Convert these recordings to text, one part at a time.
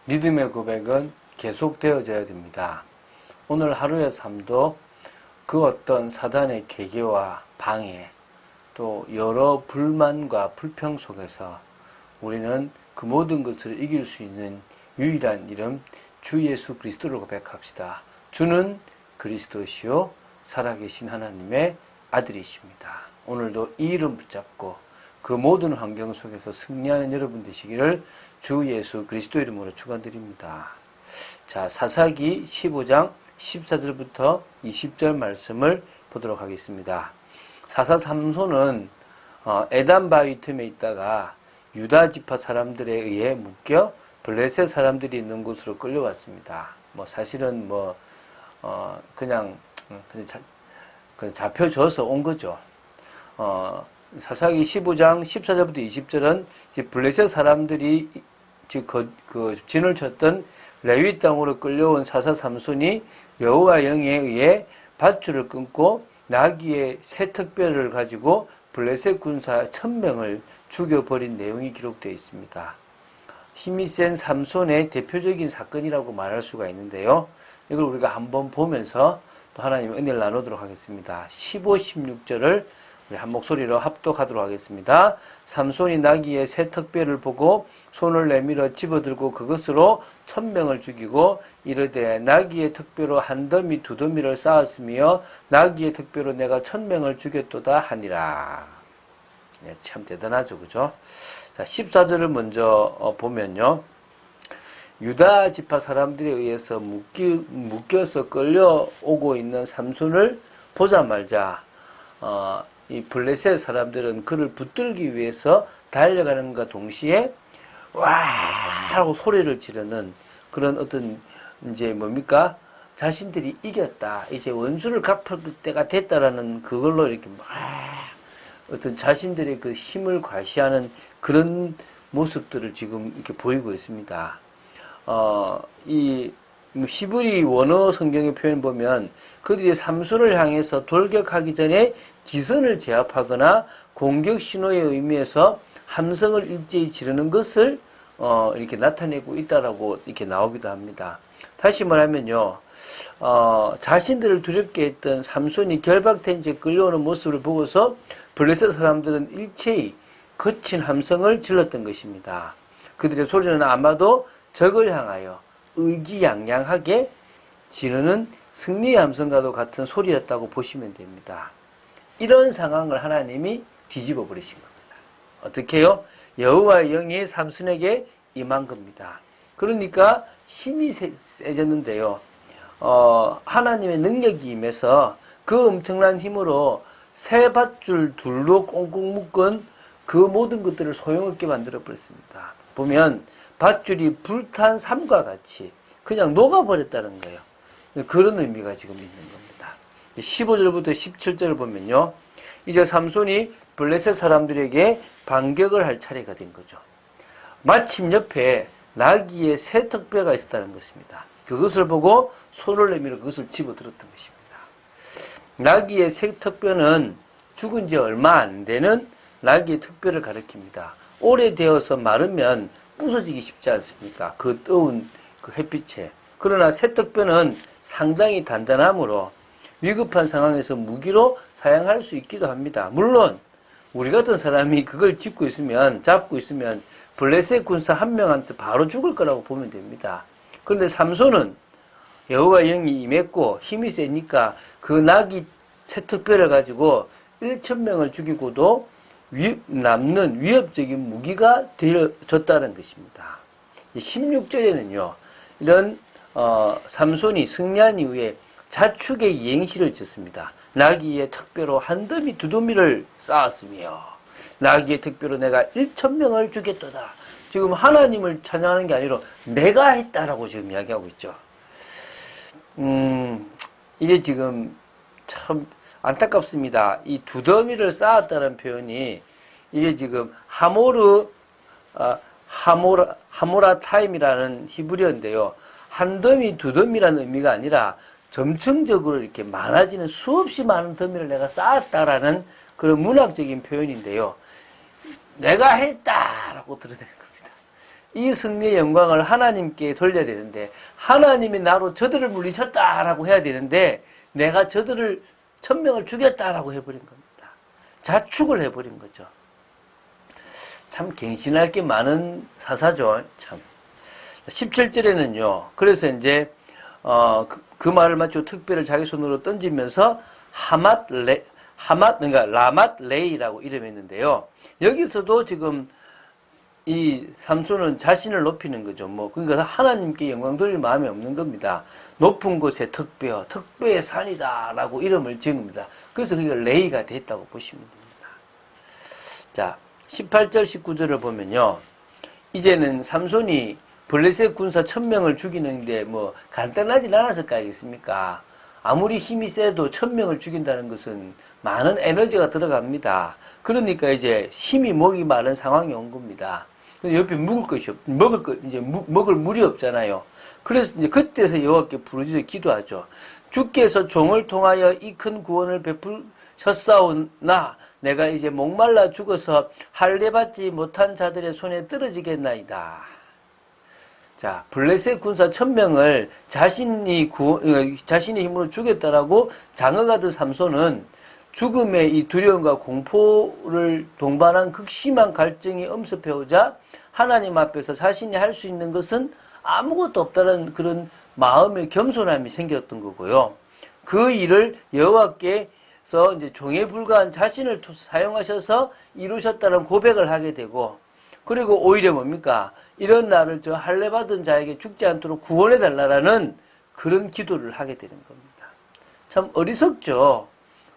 믿음의 고백은 계속되어져야 됩니다. 오늘 하루의 삶도 그 어떤 사단의 계계와 방해, 또 여러 불만과 불평 속에서 우리는 그 모든 것을 이길 수 있는 유일한 이름 주 예수 그리스도를 고백합시다. 주는 그리스도시요 살아계신 하나님의 아들이십니다. 오늘도 이 이름 붙잡고 그 모든 환경 속에서 승리하는 여러분 되시기를 주 예수 그리스도 이름으로 축원드립니다. 자, 사사기 15장 14절부터 20절 말씀을 보도록 하겠습니다. 사사 삼손은 에단 바위 틈에 있다가 유다 지파 사람들에 의해 묶여 블레셋 사람들이 있는 곳으로 끌려왔습니다. 사실은 그냥 잡혀져서 온 거죠. 사사기 15장 14절부터 20절은 블레셋 사람들이 진을 쳤던 레위 땅으로 끌려온 사사 삼손이 여호와 영에 의해 밧줄을 끊고 나귀의 새 특별을 가지고 블레셋 군사 1000명을 죽여버린 내용이 기록되어 있습니다. 힘이 센 삼손의 대표적인 사건이라고 말할 수가 있는데요. 이걸 우리가 한번 보면서 또 하나님의 은혜를 나누도록 하겠습니다. 15, 16절을 우리 한 목소리로 합독하도록 하겠습니다. 삼손이 나귀의 새 특별을 보고 손을 내밀어 집어들고 그것으로 1000명을 죽이고 이르되 나귀의 특별로 한 더미 두 더미를 쌓았으며 나귀의 특별로 내가 1000명을 죽였도다 하니라. 참 대단하죠, 그죠? 자, 14절을 먼저 보면요. 유다 지파 사람들에 의해서 묶여서 끌려오고 있는 삼손을 보자마자 이 블레셋 사람들은 그를 붙들기 위해서 달려가는과 동시에 와 하고 소리를 지르는 그런 어떤 이제 자신들이 이겼다, 이제 원수를 갚을 때가 됐다라는 그걸로 이렇게 막 어떤 자신들의 그 힘을 과시하는 그런 모습들을 지금 이렇게 보이고 있습니다. 이 히브리 원어 성경의 표현 보면 그들이 삼손을 향해서 돌격하기 전에 기선을 제압하거나 공격 신호의 의미에서 함성을 일제히 지르는 것을 이렇게 나타내고 있다라고 이렇게 나오기도 합니다. 다시 말하면요, 자신들을 두렵게 했던 삼손이 결박된 채 끌려오는 모습을 보고서 블레셋 사람들은 일체히 거친 함성을 질렀던 것입니다. 그들의 소리는 아마도 적을 향하여 의기양양하게 지르는 승리의 함성과도 같은 소리였다고 보시면 됩니다. 이런 상황을 하나님이 뒤집어 버리신 겁니다. 어떻게 해요? 여호와의 영이 삼손에게 임한 겁니다. 그러니까 힘이 세졌는데요. 하나님의 능력이 임해서 그 엄청난 힘으로 새 밧줄 둘로 꽁꽁 묶은 그 모든 것들을 소용없게 만들어 버렸습니다. 보면 밧줄이 불탄 삼과 같이 그냥 녹아버렸다는 거예요. 그런 의미가 지금 있는 겁니다. 15절부터 17절을 보면요. 이제 삼손이 블레셋 사람들에게 반격을 할 차례가 된 거죠. 마침 옆에 나귀의 새 턱뼈가 있었다는 것입니다. 그것을 보고 손을 내밀어 그것을 집어들었던 것입니다. 나귀의 새 턱뼈는 죽은 지 얼마 안 되는 나귀의 턱뼈를 가리킵니다. 오래되어서 마르면 부서지기 쉽지 않습니까? 그 뜨거운 그 햇빛에. 그러나 새 턱뼈는 상당히 단단하므로 위급한 상황에서 무기로 사용할 수 있기도 합니다. 물론 우리 같은 사람이 그걸 잡고 있으면 블레셋 군사 한 명한테 바로 죽을 거라고 보면 됩니다. 그런데 삼손은 여호와 영이 임했고 힘이 세니까 그 나귀 새 턱뼈를 가지고 1000명을 죽이고도 남는 위협적인 무기가 되어졌다는 것입니다. 16절에는요, 이런 삼손이 승리한 이후에 자축의 이행시를 짓습니다. 나귀의 턱뼈로 한 더미 두 더미를 쌓았으며 나귀의 턱뼈로 내가 1000명을 죽였도다. 지금 하나님을 찬양하는 게 아니라 내가 했다라고 지금 이야기하고 있죠. 이게 지금 참 안타깝습니다. 이 두 더미를 쌓았다는 표현이 이게 지금 하모라 타임이라는 히브리어인데요. 한 더미 두 더미라는 의미가 아니라 점층적으로 이렇게 많아지는 수없이 많은 더미를 내가 쌓았다라는 그런 문학적인 표현인데요. 내가 했다라고 들어야 되는 겁니다. 이 승리의 영광을 하나님께 돌려야 되는데 하나님이 나로 저들을 물리쳤다라고 해야 되는데 내가 저들을 1000명을 죽였다라고 해버린 겁니다. 자축을 해버린 거죠. 참 갱신할 게 많은 사사죠. 참. 17절에는요. 그래서 이제 그 말을 마치고 특별을 자기 손으로 던지면서 그러니까 라맛 레이라고 이름했는데요. 여기서도 지금 이 삼손은 자신을 높이는 거죠. 그러니까 하나님께 영광 돌릴 마음이 없는 겁니다. 높은 곳에 특배의 산이다라고 이름을 지은 겁니다. 그래서 그게 레이가 됐다고 보시면 됩니다. 자, 18절, 19절을 보면요. 이제는 삼손이 블레셋 군사 1000명을 죽이는데 간단하진 않았을 거 아니겠습니까? 아무리 힘이 세도 1000명을 죽인다는 것은 많은 에너지가 들어갑니다. 그러니까 이제 힘이 목이 마른 상황이 온 겁니다. 옆에 먹을 물이 없잖아요. 그래서 이제 그때서 여호와께 부르짖어 기도하죠. 주께서 종을 통하여 이 큰 구원을 베푸셨사오나 내가 이제 목말라 죽어서 할례받지 못한 자들의 손에 떨어지겠나이다. 자, 블레셋 군사 1000명을 자신의 힘으로 죽였다라고 장어가던 삼손은 죽음의 이 두려움과 공포를 동반한 극심한 갈증이 엄습해오자 하나님 앞에서 자신이 할 수 있는 것은 아무것도 없다는 그런 마음의 겸손함이 생겼던 거고요. 그 일을 여호와께서 이제 종에 불과한 자신을 사용하셔서 이루셨다는 고백을 하게 되고, 그리고 오히려 뭡니까? 이런 나를 저 할례 받은 자에게 죽지 않도록 구원해 달라라는 그런 기도를 하게 되는 겁니다. 참 어리석죠.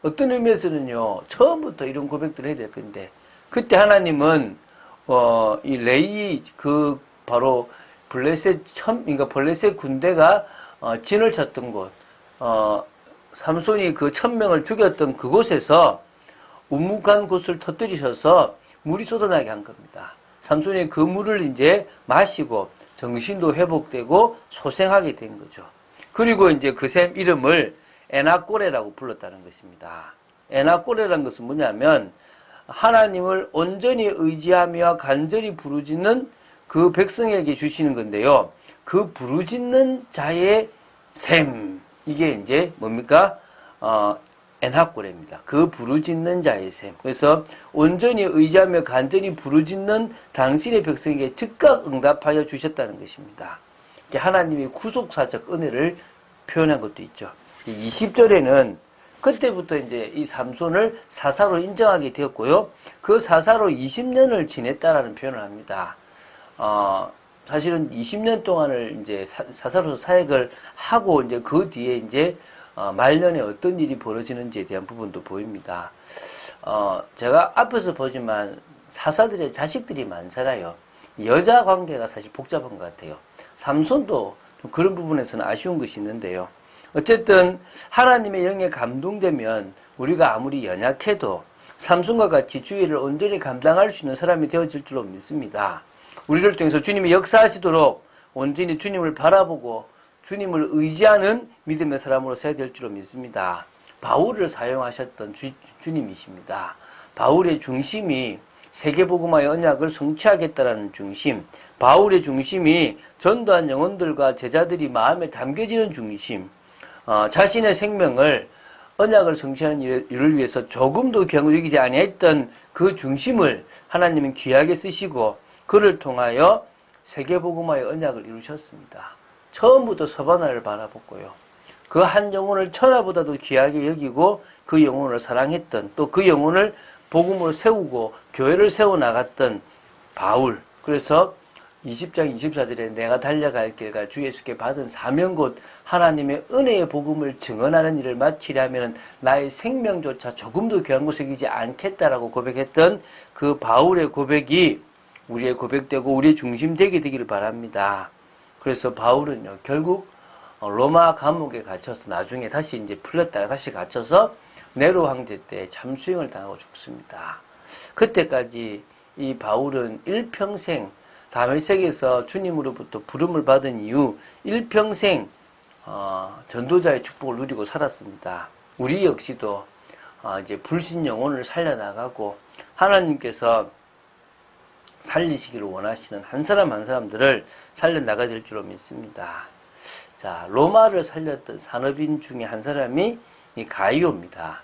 어떤 의미에서는요, 처음부터 이런 고백들을 해야 될 건데, 그때 하나님은, 이 레이, 바로 그러니까 블레셋 군대가, 진을 쳤던 곳, 삼손이 그 1000명을 죽였던 그곳에서 우묵한 곳을 터뜨리셔서 물이 쏟아나게 한 겁니다. 삼손이 그 물을 이제 마시고 정신도 회복되고 소생하게 된 거죠. 그리고 이제 그 샘 이름을 에나꼬레라고 불렀다는 것입니다. 에나꼬레라는 것은 뭐냐면 하나님을 온전히 의지하며 간절히 부르짖는 그 백성에게 주시는 건데요. 그 부르짖는 자의 샘, 이게 이제 뭡니까? 엔하꼬레입니다. 그 부르짖는 자의 샘. 그래서 온전히 의지하며 간절히 부르짖는 당신의 백성에게 즉각 응답하여 주셨다는 것입니다. 하나님의 구속사적 은혜를 표현한 것도 있죠. 20절에는 그때부터 이제 이 삼손을 사사로 인정하게 되었고요. 그 사사로 20년을 지냈다라는 표현을 합니다. 사실은 20년 동안을 이제 사사로서 사역을 하고 이제 그 뒤에 이제 말년에 어떤 일이 벌어지는지에 대한 부분도 보입니다. 제가 앞에서 보지만 사사들의 자식들이 많잖아요. 여자 관계가 사실 복잡한 것 같아요. 삼손도 좀 그런 부분에서는 아쉬운 것이 있는데요. 어쨌든 하나님의 영에 감동되면 우리가 아무리 연약해도 삼손과 같이 주의를 온전히 감당할 수 있는 사람이 되어질 줄로 믿습니다. 우리를 통해서 주님이 역사하시도록 온전히 주님을 바라보고 주님을 의지하는 믿음의 사람으로 서야 될 줄로 믿습니다. 바울을 사용하셨던 주님이십니다. 바울의 중심이 세계복음화의 언약을 성취하겠다라는 중심, 바울의 중심이 전도한 영혼들과 제자들이 마음에 담겨지는 중심, 자신의 생명을 언약을 성취하는 일을 위해서 조금도 경을 여기지 아니했던 그 중심을 하나님은 귀하게 쓰시고 그를 통하여 세계복음화의 언약을 이루셨습니다. 처음부터 서바나를 바라봤고요. 그 한 영혼을 천하보다도 귀하게 여기고 그 영혼을 사랑했던, 또 그 영혼을 복음으로 세우고 교회를 세워나갔던 바울. 그래서 20장 24절에 내가 달려갈 길과 주 예수께 받은 사명 곧 하나님의 은혜의 복음을 증언하는 일을 마치려면 나의 생명조차 조금도 귀한 곳에 기지 않겠다라고 고백했던 그 바울의 고백이 우리의 고백되고 우리의 중심되게 되기를 바랍니다. 그래서 바울은요, 결국 로마 감옥에 갇혀서 나중에 다시 이제 풀렸다가 다시 갇혀서 네로 황제 때 참수형을 당하고 죽습니다. 그때까지 이 바울은 일평생 다메섹에서 주님으로부터 부름을 받은 이후 일평생 전도자의 축복을 누리고 살았습니다. 우리 역시도 이제 불신 영혼을 살려나가고 하나님께서 살리시기를 원하시는 한 사람 한 사람들을 살려나가야 될 줄로 믿습니다. 자, 로마를 살렸던 산업인 중에 한 사람이 이 가이오입니다.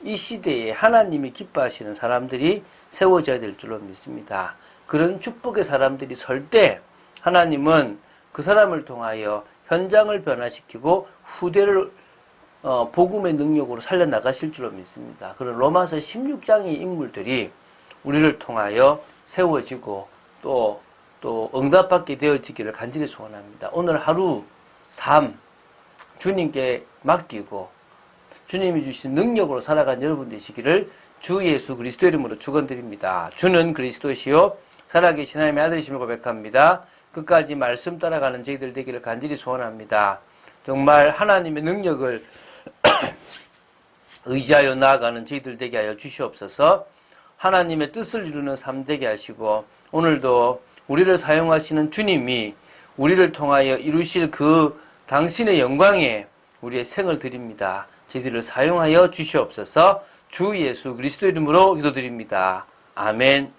이 시대에 하나님이 기뻐하시는 사람들이 세워져야 될 줄로 믿습니다. 그런 축복의 사람들이 설 때 하나님은 그 사람을 통하여 현장을 변화시키고 후대를 복음의 능력으로 살려나가실 줄로 믿습니다. 그런 로마서 16장의 인물들이 우리를 통하여 세워지고 또 응답받게 되어지기를 간절히 소원합니다. 오늘 하루 삶 주님께 맡기고 주님이 주신 능력으로 살아간 여러분 되시기를 주 예수 그리스도 이름으로 축원드립니다. 주는 그리스도시요 살아계신 하나님의 아들이심을 고백합니다. 끝까지 말씀 따라가는 저희들 되기를 간절히 소원합니다. 정말 하나님의 능력을 의지하여 나아가는 저희들 되게 하여 주시옵소서. 하나님의 뜻을 이루는 삶 되게 하시고 오늘도 우리를 사용하시는 주님이 우리를 통하여 이루실 그 당신의 영광에 우리의 생을 드립니다. 저희들을 사용하여 주시옵소서. 주 예수 그리스도 이름으로 기도드립니다. 아멘.